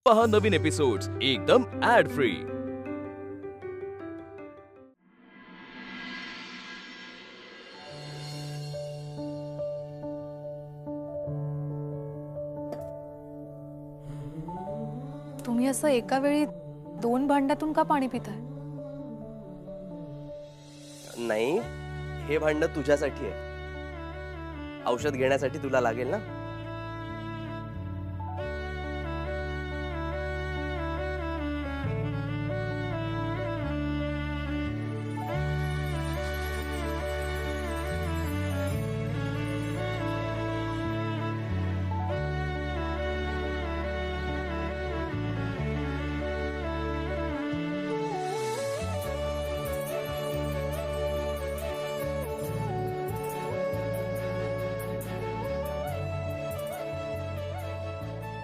पहा नवीन एपिसोड्स एकदम add free. तुम्ही असं एका वेळी 2 भांड्यातून का पाणी पिताय? नाही, हे भांड तुझ्यासाठी आहे. औषध घेण्यासाठी तुला लागेल ना.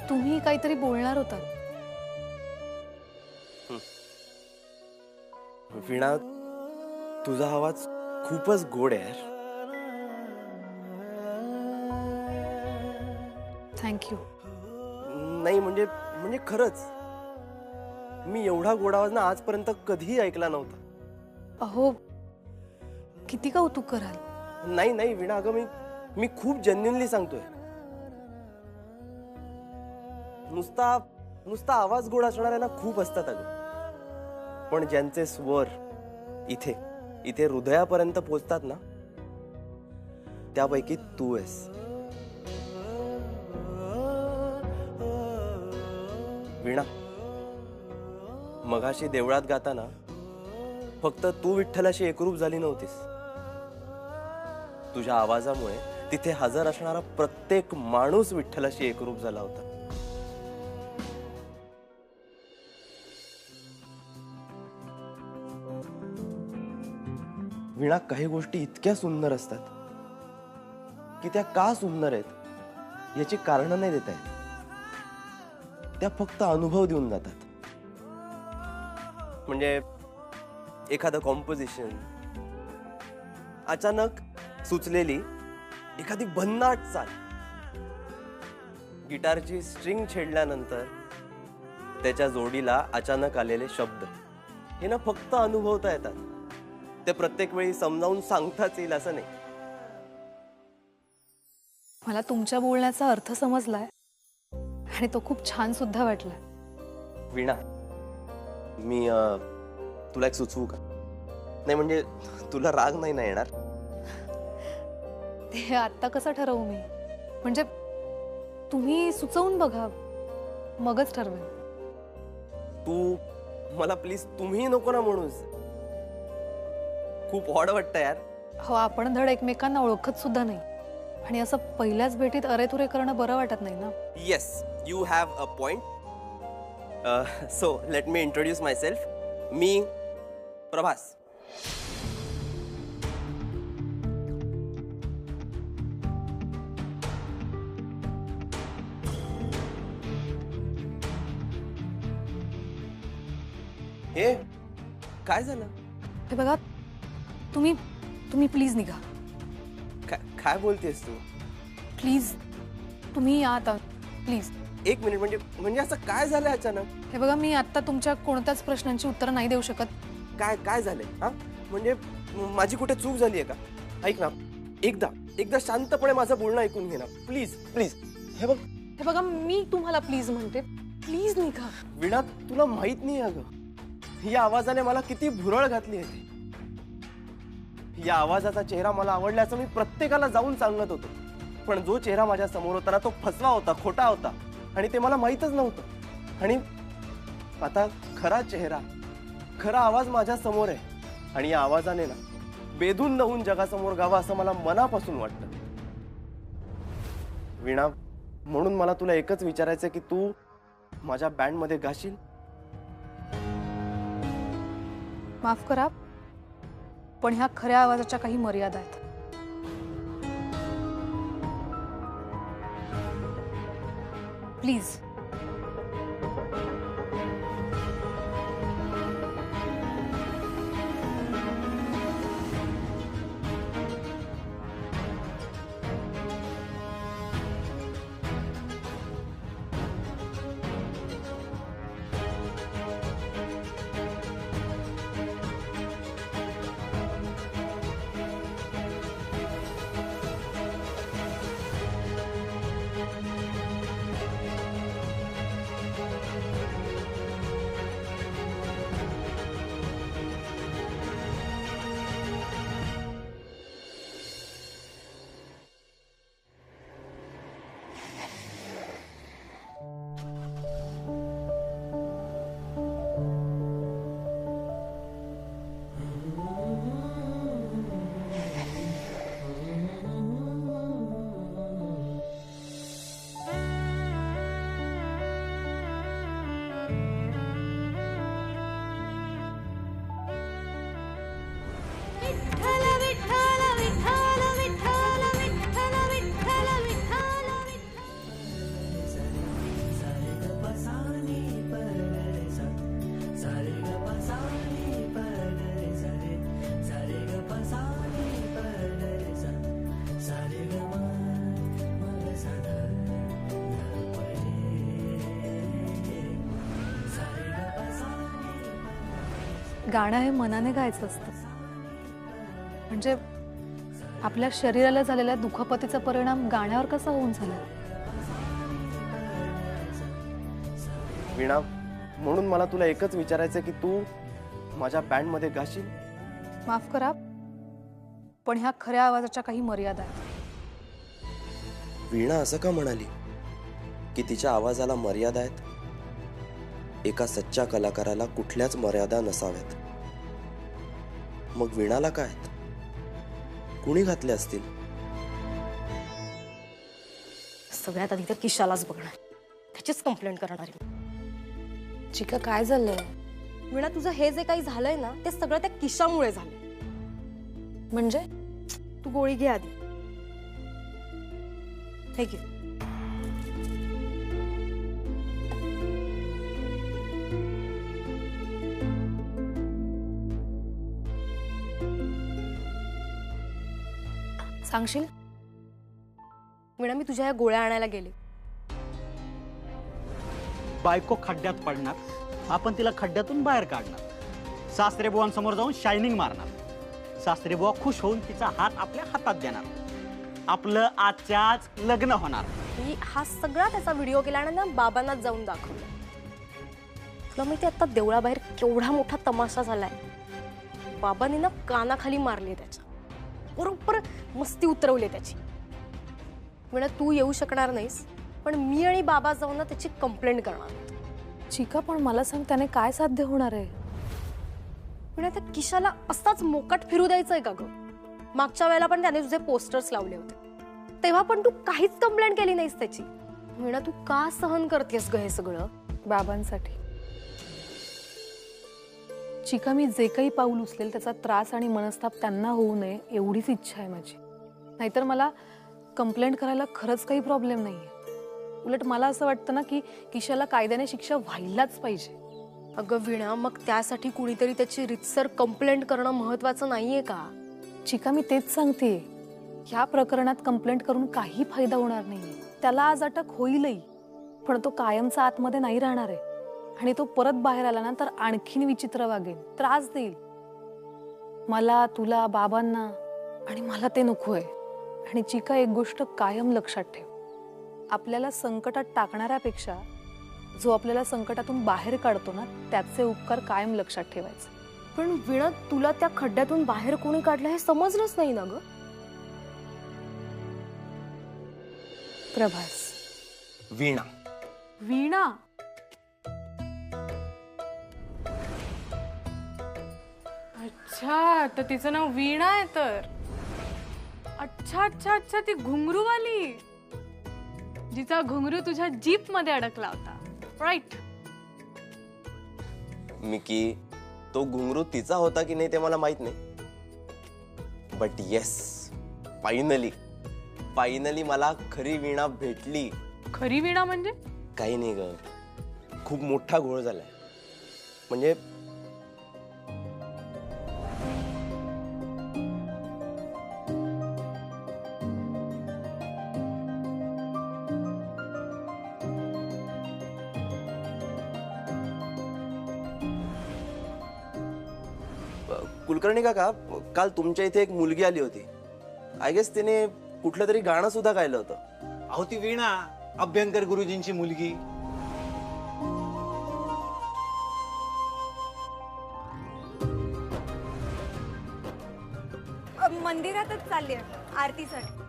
तुम्ही काहीतरी बोलणार होता. वीणा, तुझा आवाज खूपच गोड आहे यार. Thank you. नाही म्हणजे म्हणजे खरंच मी एवढा गोड आवाज ना आजपर्यंत कधीही ऐकला नव्हता. अहो, किती कौतुक कराल. नाही नाही वीणा, अगं मी खूप जेन्युइनली सांगतोय. नुसता आवाज गोड असणाऱ्यांना खूप असतात अगं, पण ज्यांचे स्वर इथे इथे हृदयापर्यंत पोहोचतात ना, त्यापैकी तू आहेस. वीणा, मगाशी देवळात गाताना फक्त तू विठ्ठलाशी एकरूप झाली नव्हतीस. तुझ्या आवाजामुळे तिथे हजर असणारा प्रत्येक माणूस विठ्ठलाशी एकरूप झाला होता. वीणा, काही गोष्टी इतक्या सुंदर असतात की त्या का सुंदर आहेत याची कारण नाही देता येत. त्या फक्त अनुभव देऊन जातात. म्हणजे एखादं कॉम्पोजिशन, अचानक सुचलेली एखादी भन्नाट चाल, गिटारची स्ट्रिंग छेडल्यानंतर त्याच्या जोडीला अचानक आलेले शब्द, हे ना फक्त अनुभवता येतात. ते प्रत्येक वेळी समजावून सांगताच येईल असं नाही. मला तुमच्या बोलण्याचा अर्थ समजलाय आणि तो खूप छान सुद्धा वाटलाय. वीणा, मी तुला एक सुचवू का? नाही म्हणजे तुला राग नाही ना येणार? ते आता कसं ठरवू मी? म्हणजे तुम्ही सुचवून बघा, मगच ठरवेन. तू मला प्लीज तुम्ही नको ना म्हणूस. खूप ऑड वाटतं यार. हो, आपण धड एकमेकांना ओळखत सुद्धा नाही आणि असं पहिल्याच भेटीत अरेतुरे करणं बरं वाटत नाही ना. Yes, you have a point. So let me introduce myself. मी प्रभास. हे काय झालं? हे बघा, तुम्ही प्लीज निघा. काय बोलतेस तू? प्लीज तुम्ही या आता, प्लीज. एक मिनिट, म्हणजे असं काय झालं अचानक? हे बघा, मी आता तुमच्या कोणत्याच प्रश्नांची उत्तरं नाही देऊ शकत. काय झालंय? हा म्हणजे माझी कुठे चूक झाली आहे का? ऐक ना, एकदा शांतपणे माझं बोलणं ऐकून घे ना प्लीज प्लीज. हे बघा, मी तुम्हाला प्लीज म्हणते, प्लीज निघा. वीणा, तुला माहित नाही अगं, या आवाजाने मला किती भुरळ घातली आहे. या आवाजाचा चेहरा मला आवडल्याचं मी प्रत्येकाला जाऊन सांगत होतो, पण जो चेहरा माझ्या समोर होता ना, तो फसवा होता, खोटा होता आणि ते मला माहीतच नव्हतं. आणि आता खरा चेहरा, खरा आवाज माझ्या समोर आहे आणि या आवाजाने ना बेधून नवून जगासमोर गावा असं मला मनापासून वाटतं. वीणा, म्हणून मला तुला एकच विचारायचं की तू माझ्या बँडमध्ये गाशील? माफ करा, पण ह्या खऱ्या आवाजाच्या काही मर्यादा आहेत. प्लीज. गाणं हे मनाने गायचं असतं. म्हणजे आपल्या शरीराला झालेल्या दुखापतीचा परिणाम गाण्यावर कसा होऊन झाला? वीणा, म्हणून मला तुला एकच विचारायचं की तू माझ्या बँडमध्ये गाशील? माफ करा, पण ह्या खऱ्या आवाजाच्या काही मर्यादा आहेत. वीणा असं का म्हणाली की तिच्या आवाजाला मर्यादा आहेत? एका सच्च्या कलाकाराला कुठल्याच मर्यादा नसाव्यात. मग वीणाला काय आहेत? कुणी घातले असतील? सगळ्यात आधी तर किशालाच बघणार, त्याचीच कंप्लेंट करणार आहे. चिका, काय झालंय? वीणा, तुझं हे जे काही झालंय ना ते सगळं त्या किशामुळे झालं. म्हणजे तू गोळी घे आधी. हे घे. सांगशील? वीणा, मी तुझ्या या गोळ्या आणायला गेले. बायको खड्ड्यात पडणार, आपण तिला खड्ड्यातून बाहेर काढणार. सासरे बुवांसमोर जाऊन शायनिंग मारणार. सासरे बुवा खुश होऊन तिचा हात आपल्या हातात देणार. आपलं आजच्या आज लग्न होणार. मी हा सगळा त्याचा व्हिडिओ केला आणि ना बाबांना जाऊन दाखवला. तुला माहिती आता देवळाबाहेर केवढा मोठा तमाशा झालाय. बाबांनी ना कानाखाली मारली त्याच्या, बरोबर मस्ती उतरवली त्याची. वीणा, तू येऊ शकणार नाहीस, पण मी आणि बाबा जाऊन ना त्याची कंप्लेंट करणार. चिका, पण मला सांग, त्याने काय साध्य होणार आहे? वीणा, त्या किशाला असाच मोकाट फिरू द्यायचंय का ग? मागच्या वेळेला पण त्याने तुझे पोस्टर्स लावले होते, तेव्हा पण तू काहीच कंप्लेंट केली नाहीस त्याची. वीणा, तू का सहन करतेस ग हे सगळं? बाबांसाठी. चिका, मी जे काही पाऊल उचलेल त्याचा त्रास आणि मनस्ताप त्यांना होऊ नये एवढीच इच्छा आहे माझी. नाहीतर मला कंप्लेंट करायला खरंच काही प्रॉब्लेम नाहीये. उलट मला असं वाटतं ना की किशाला कायद्याने शिक्षा व्हायलाच पाहिजे. अगं वीणा, मग त्यासाठी कुणीतरी त्याची रितसर कंप्लेंट करणं महत्वाचं नाहीये का? चिका, मी तेच सांगते. ह्या प्रकरणात कंप्लेंट करून काही फायदा होणार नाही. त्याला आज अटक होईलही, पण तो कायमचा आतमध्ये नाही राहणार आहे. आणि तो परत बाहेर आला ना तर आणखीन विचित्र वागेल, त्रास देईल मला, तुला, बाबांना. आणि मला ते नकोय. आणि चिका, एक गोष्ट कायम लक्षात ठेव. आपल्याला संकटात टाकणाऱ्यापेक्षा जो आपल्याला संकटातून बाहेर काढतो ना त्याचे उपकार कायम लक्षात ठेवायचे. पण वीणा, तुला त्या खड्ड्यातून बाहेर कोणी काढलं हे समजलंच नाही ना ग? प्रभास. वीणा. वीणा? अच्छा, तर तिचं नाव वीणा आहे तर. अच्छा अच्छा अच्छा, ती घुंगरूवाली जिचा घुंगरू तुझ्या जीप मध्ये अडकला होता, राईट? मिकी, तो घुंगरू तिचा होता की नाही ते मला माहित नाही, बट येस, फायनली मला खरी वीणा भेटली. खरी वीणा म्हणजे? काही नाही ग, खूप मोठा घोळ झालाय. म्हणजे कुलकर्णी काका, काल तुमच्या इथे एक मुलगी आली होती. आय गेस तिने कुठलं तरी गाणं सुद्धा गायलं होतं. अहो, ती वीणा, अभ्यंकर गुरुजींची मुलगी. मंदिरातच चालली आहे आरतीसाठी.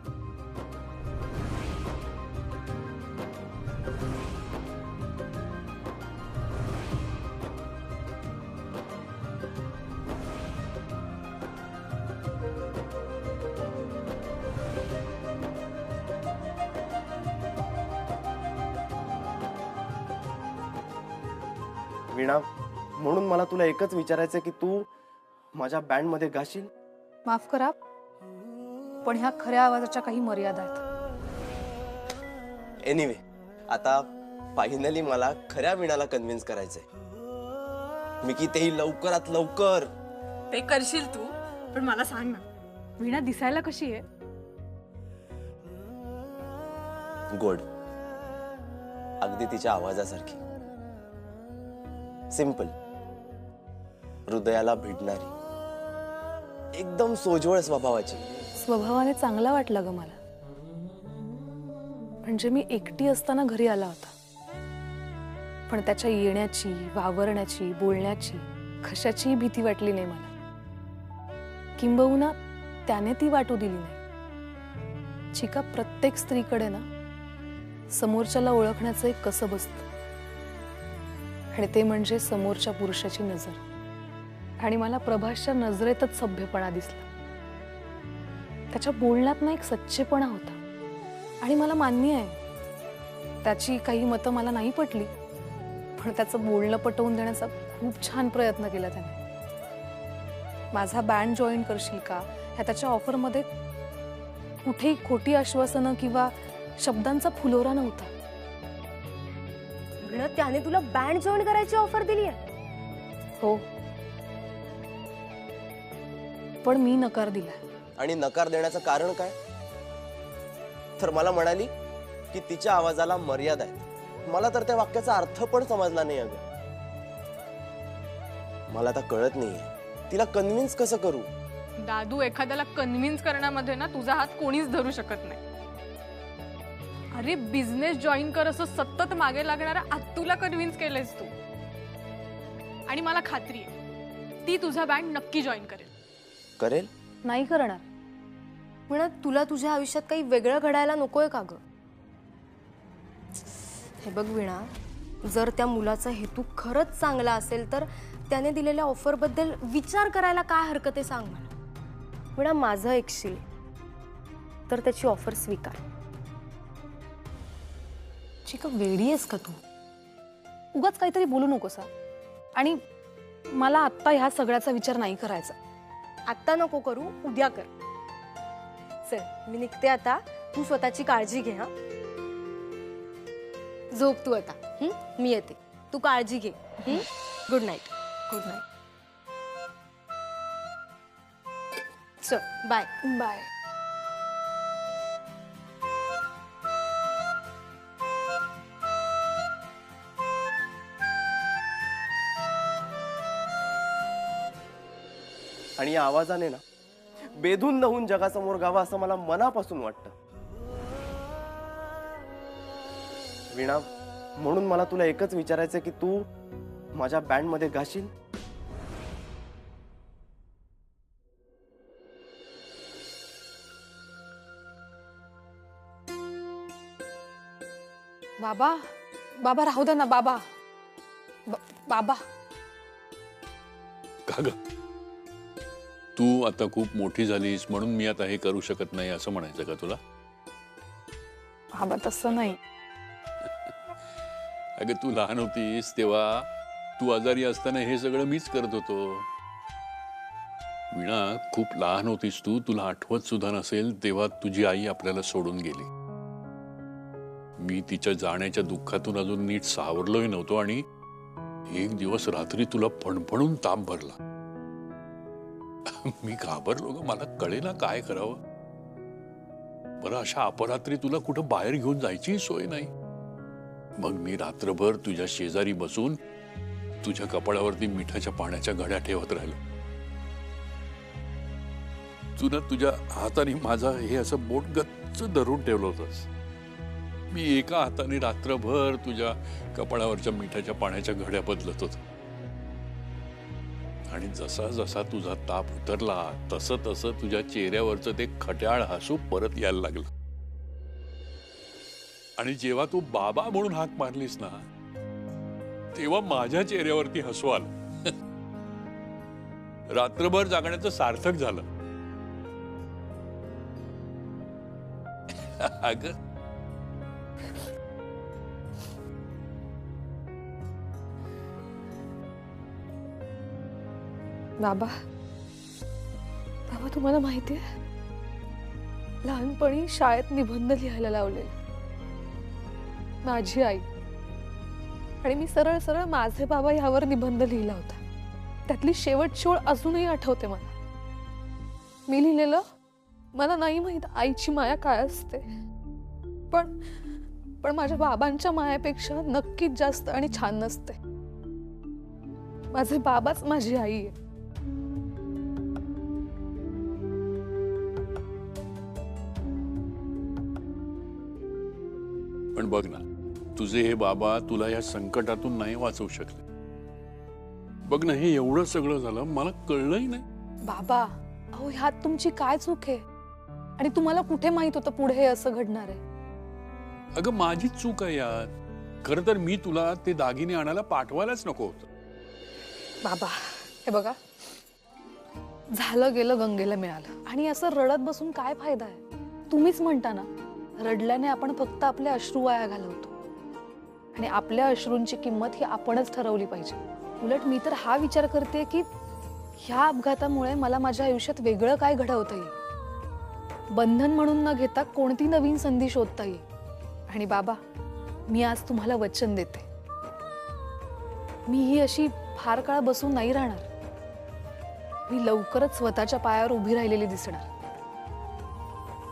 वीणा, म्हणून मला तुला एकच विचारायचं की तू माझ्या बँडमध्ये गाशील? माफ करा, पण ह्या खऱ्या आवाजाच्या काही मर्यादा आहेत. एनिवे, आता फायनली मला खऱ्या वीणाला कन्व्हिन्स करायचंय. मी की तेही लवकरात लवकर. ते करशील तू, पण मला सांग ना, वीणा दिसायला कशी आहे? गोड, अगदी तिच्या आवाजासारखी. सिंपल, हृदयाला भिडणारी, एकदम सोज्वळ स्वभावाची. स्वभावाने चांगला वाटला ग मला. म्हणजे मी एकटी असताना घरी आला होता, पण त्याच्या येण्याची, वावरण्याची, बोलण्याची कशाचीही भीती वाटली नाही मला. किंबहुना त्याने ती वाटू दिली नाही. चिका, प्रत्येक स्त्रीकडे ना समोरच्याला ओळखण्याचं एक कसब असतं, आणि ते म्हणजे समोरच्या पुरुषाची नजर. आणि मला प्रभासच्या नजरेतच सभ्यपणा दिसला. त्याच्या बोलण्यात ना एक सच्चेपणा होता. आणि मला मान्य आहे त्याची काही मतं मला नाही पटली, पण त्याचं बोलणं पटवून देण्याचा खूप छान प्रयत्न केला त्याने. माझा बँड जॉईन करशील का ह्या त्याच्या ऑफरमध्ये कुठेही खोटी आश्वासनं किंवा शब्दांचा फुलोरा नव्हता. त्याने तुला बँड जॉईन करायची ऑफर दिली आहे? हो, पण मी नकार दिला. आणि नकार देण्याचं कारण काय? तर मला म्हणाली की तिच्या आवाजाला मर्यादा आहे. मला तर त्या वाक्याचा अर्थ पण समजला नाही अगं. मला आता कळत नाहीये तिला कन्व्हिन्स कसं करू. दादू, एखाद्याला कन्व्हिन्स करण्यामध्ये ना तुझा हात कोणीच धरू शकत नाही. अरे, बिझनेस जॉईन कर असं सतत मागे लागणारा आत्तूला कन्व्हिन्स केलंयस तू. आणि मला खात्री आहे ती तुझा बँड नक्की जॉईन करेल. करेल? नाही करणार. म्हणत तुला तुझ्या आयुष्यात काही वेगळं घडायला नकोय का ग? हे बघ वीणा, जर त्या मुलाचा हेतू खरंच चांगला असेल तर त्याने दिलेल्या ऑफर बद्दल विचार करायला काय हरकत आहे सांग मला. वीणा, माझं ऐकशील तर त्याची ऑफर स्वीकार. चिका, वेडी आहेस का तू? उगाच काहीतरी बोलू नकोस. आणि मला आत्ता ह्या सगळ्याचा विचार नाही करायचा. आत्ता नको करू, उद्या कर. चल, मी निघते आता. तू स्वतःची काळजी घे. हा, झोप तू आता. मी येते. तू काळजी घे. Good night. Good night. चल, बाय. बाय. आणि या आवाजाने ना बेधुंद होऊन जगासमोर गावा असं मला मनापासून वाटतं. वीणा, म्हणून मला तुला एकच विचारायचं की तू माझ्या बँड मध्ये गाशील? बाबा, बाबा राहू दे ना बाबा. बाबा, का ग? तू आता खूप मोठी झालीस म्हणून मी आता हे करू शकत नाही असं म्हणायचं का तुला? बाबा तसं नाही. अगं, तू लहान होतीस तेव्हा तू आजारी असताना हे सगळं मीच करत होतो. वीणा, खूप लहान होतीस तू, तुला आठवत सुद्धा नसेल तेव्हा तुझी आई आपल्याला सोडून गेली. मी तिच्या जाण्याच्या दुःखातून अजून नीट सावरलोही नव्हतो आणि एक दिवस रात्री तुला फणफणून ताप भरला. मी घाबरलो ग, मला कळेना काय करावं. बरं, अशा अपरात्री तुला कुठं बाहेर घेऊन जायची सोय नाही. मग मी रात्रभर तुझ्या शेजारी बसून तुझ्या कपाळावरती मिठाच्या पाण्याच्या घड्या ठेवत राहिलो. तुला तुझ्या हाताने माझा हे असं बोट गच्च धरून ठेवलं होतंस. मी एका हाताने रात्रभर तुझ्या कपाळावरच्या मिठाच्या पाण्याच्या घड्या बदलत होतो. आणि जसा जसा तुझा ताप उतरला तसं तसं तुझ्या चेहऱ्यावरचं ते खट्याळ हसू परत यायला लागलं. आणि जेव्हा तू बाबा म्हणून हाक मारलीस ना, तेव्हा माझ्या चेहऱ्यावरती हसू आलं. रात्रभर जागण्याचं सार्थक झालं. अगं, बाबा, बाबा तुम्हाला माहिती आहे, लहानपणी शाळेत निबंध लिहायला लावले माझी आई, आणि मी सरळ सरळ माझे बाबा यावर निबंध लिहिला होता. त्यातली शेवटची ओळ अजूनही आठवते मला. मी लिहिलेलं, मला नाही माहित आईची माया काय असते, पण माझ्या बाबांच्या मायापेक्षा नक्कीच जास्त आणि छान नसते. माझे बाबाच माझी आई आहे. पण बघ ना, तुझे हे बाबा तुला या संकटातून नाही वाचवू शकले. बघ ना, हे एवढं सगळं झालं, मला कळलंही नाही. बाबा, अहो ह्यात तुमची काय चूक आहे? आणि तुम्हाला कुठे माहित होतं पुढे हे असं घडणार आहे? अगं माझी चूक आहे यात. खरं तर मी तुला ते दागिने आणायला पाठवायलाच नको होतं. बाबा, हे बघा, झालं गेलं गंगेला मिळालं. आणि असं रडत बसून काय फायदा आहे? तुम्हीच म्हणता ना, रडल्याने आपण फक्त आपले अश्रू वाया घालवतो. आणि आपल्या अश्रूंची किंमत ही आपणच ठरवली पाहिजे. उलट मी तर हा विचार करते की ह्या अपघातामुळे मला माझ्या आयुष्यात वेगळं काय घडवता येईल, बंधन म्हणून न घेता कोणती नवीन संधी शोधता येईल. आणि बाबा, मी आज तुम्हाला वचन देते, मी ही अशी फार काळ बसून नाही राहणार. मी लवकरच स्वतःच्या पायावर उभी राहिलेली दिसणार.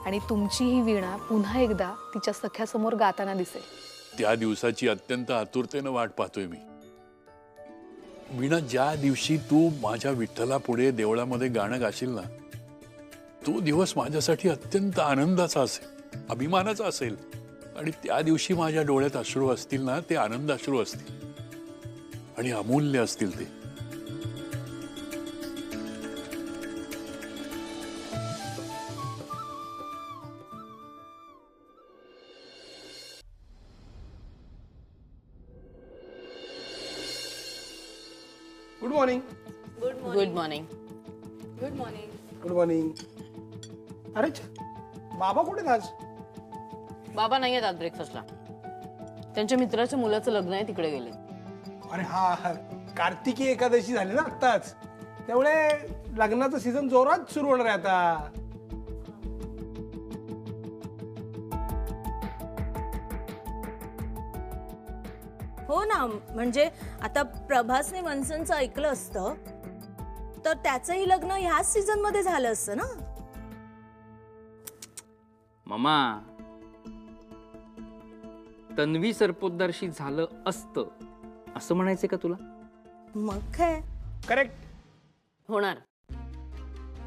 आणि तुमची ही वीणा पुन्हा एकदा तिच्या सख्यासमोर गाताना दिसेल. त्या दिवसाची अत्यंत आतुरतेनं वाट पाहतोय मी. वीणा, ज्या दिवशी तू माझ्या विठ्ठला पुढे देवळामध्ये गाणं गाशील ना, तो दिवस माझ्यासाठी अत्यंत आनंदाचा असेल, अभिमानाचा असेल. आणि त्या दिवशी माझ्या डोळ्यात अश्रू असतील ना, ते आनंद अश्रू असतील आणि अमूल्य असतील ते. Good morning. Good morning. Good morning. अरे बाबा कुठे आज? बाबा नाही आहेत आज ब्रेकफास्टला. त्यांच्या मित्राच्या मुलाचं लग्न आहे, तिकडे गेले. अरे हा, कार्तिकी एकादशी झाली ना आत्ताच, त्यामुळे लग्नाचं सीझन जोरात सुरू होणार आहे आता. हो ना, म्हणजे आता प्रभासने वंसनचं ऐकलं असतं तर त्याचंही लग्न ह्याच सीझन मध्ये झालं असतं ना. मामा, तन्वी सरपोतदारशी झालं असतं असं म्हणायचं का तुला? मग काय? करेक्ट होणार.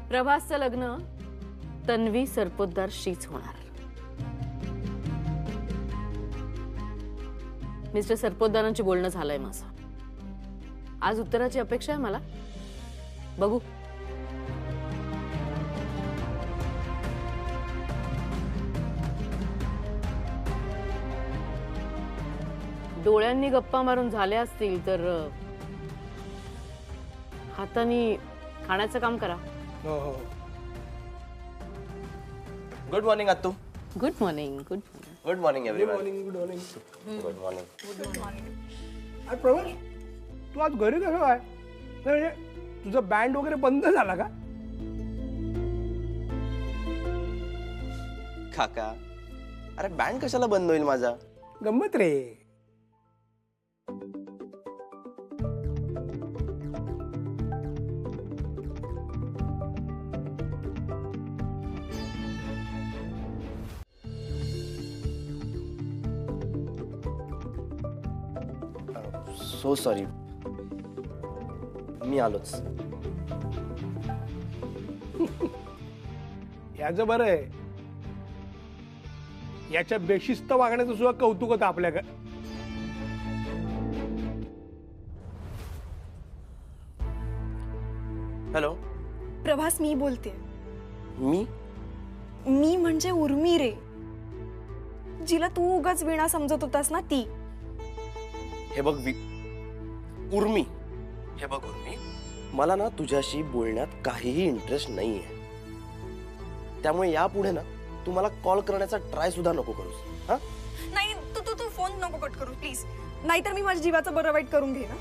प्रभासचं लग्न तन्वी सरपोतदारशीच होणार. मिस्टर सरपोतदारांची बोलणं झालंय माझं. आज उत्तराची अपेक्षा आहे मला. बघू. डोळ्यांनी गप्पा मारून झाले असतील तर हाताने खाण्याचं काम करा. हो हो. गुड मॉर्निंग आत्तू. Good morning. Good morning. Good morning good everyone. Morning. Good morning. Good morning. अरे प्रभास, तू आज घरी कसं काय? म्हणजे तुझा बँड वगैरे बंद झाला का? काका, अरे बँड कशाला बंद होईल माझा? गंमत रे. सो सॉरी, मी आलोच. याचं बरं आहे, याच्या बेशिस्त वागण्याचं सुद्धा कौतुक होतं आपल्याकडे. हॅलो प्रभास, मी बोलते. मी म्हणजे उर्मी रे, जिला तू उगाच वीणा समजत होतास ना, ती. हे बघ उर्मी, हे बघ उर्मी, मला ना तुझ्याशी बोलण्यात काहीही इंटरेस्ट नाहीये. त्यामुळे यापुढे ना तू मला कॉल करण्याचा ट्राय सुद्धा नको करूस. हा नाही, तू फोन नको कट करू प्लीज, नाहीतर मी माझ्या जीवाचं बरं वाईट करून घे ना.